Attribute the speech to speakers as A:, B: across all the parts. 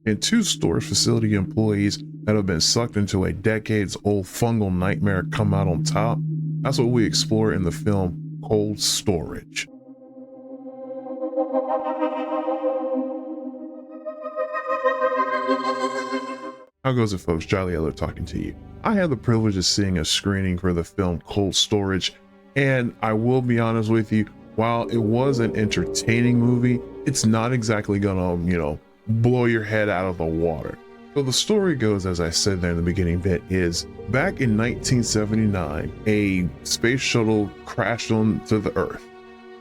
A: and two storage facility employees that have been sucked into a decades-old fungal nightmare come out on top. That's what we explore in the film Cold Storage. How goes it, folks? Jolly Yellow talking to you. I had the privilege of seeing a screening for the film Cold Storage, and I will be honest with you, while it was an entertaining movie, it's not exactly gonna, blow your head out of the water. So the story goes, as I said there in the beginning bit, is back in 1979, a space shuttle crashed onto the Earth.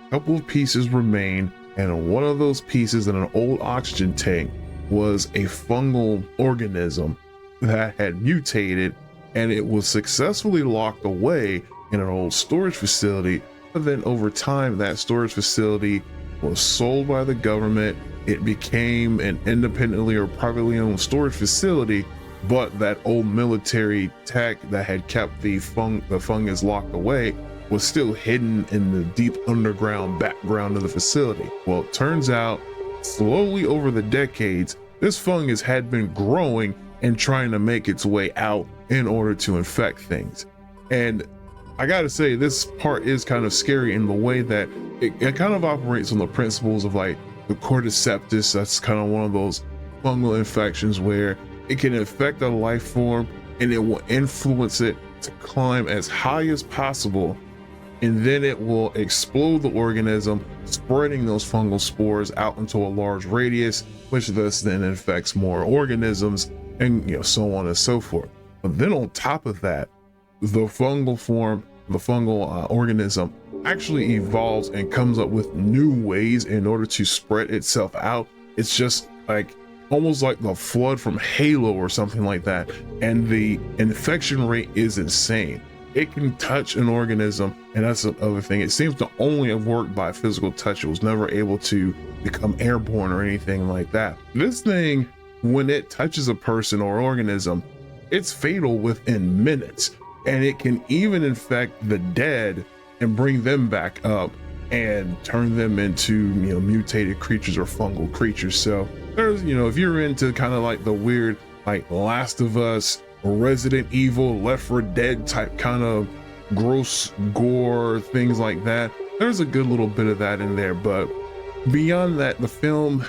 A: A couple of pieces remained, and one of those pieces in an old oxygen tank was a fungal organism that had mutated, and it was successfully locked away in an old storage facility. But then over time, that storage facility was sold by the government. It became an independently or privately owned storage facility, but that old military tech that had kept the fungus locked away was still hidden in the deep underground background of the facility. Well, it turns out, slowly over the decades, this fungus had been growing and trying to make its way out in order to infect things. And I gotta say, this part is kind of scary in the way that it kind of operates on the principles of like the cordyceps. That's kind of one of those fungal infections where it can infect a life form and it will influence it to climb as high as possible, and then it will explode the organism, spreading those fungal spores out into a large radius, which thus then infects more organisms, and so on and so forth. But then on top of that, the fungal organism actually evolves and comes up with new ways in order to spread itself out. It's just like almost like the flood from Halo or something like that, and the infection rate is insane. It can touch an organism, and that's the other thing. It seems to only have worked by physical touch. It was never able to become airborne or anything like that. This thing, when it touches a person or organism, it's fatal within minutes, and it can even infect the dead and bring them back up and turn them into mutated creatures or fungal creatures. So there's if you're into kind of like the weird like Last of Us, Resident Evil, Left 4 Dead type kind of gross gore things like that, there's a good little bit of that in there. But beyond that, the film,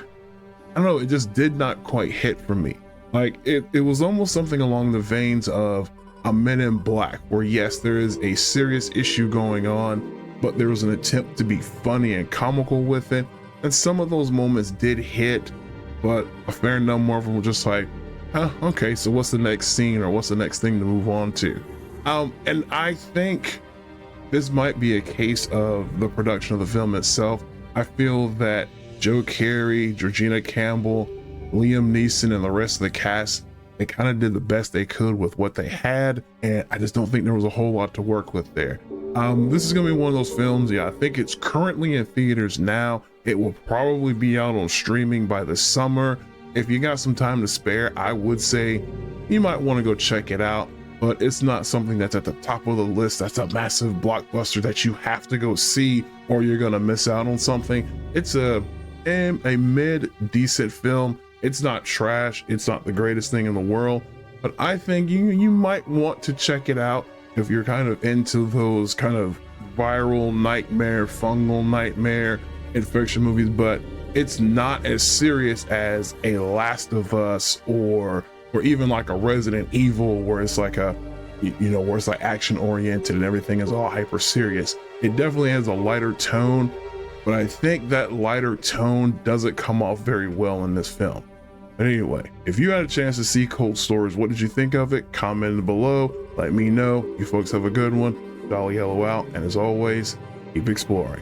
A: I don't know, it just did not quite hit for me. Like it was almost something along the veins of a Men in Black, where yes, there is a serious issue going on, but there was an attempt to be funny and comical with it, and some of those moments did hit, but a fair number of them were just like, okay, so what's the next scene or what's the next thing to move on to? And I think this might be a case of the production of the film itself. I feel that Joe Carey, Georgina Campbell, Liam Neeson, and the rest of the cast, they kind of did the best they could with what they had, and I just don't think there was a whole lot to work with there. This is gonna be one of those films, I think it's currently in theaters now. It will probably be out on streaming by the summer. If you got some time to spare, I would say you might want to go check it out, but it's not something that's at the top of the list. That's a massive blockbuster that you have to go see or you're gonna miss out on something. It's a mid decent film. It's not trash. It's not the greatest thing in the world, but I think you might want to check it out if you're kind of into those kind of viral nightmare, fungal nightmare infection movies. But it's not as serious as a Last of Us or even like a Resident Evil, where it's like where it's like action oriented and everything is all hyper serious. It definitely has a lighter tone, but I think that lighter tone doesn't come off very well in this film. But anyway, if you had a chance to see Cold Storage, what did you think of it? Comment below, let me know. You folks have a good one. Jolly Yellow out, and as always, keep exploring.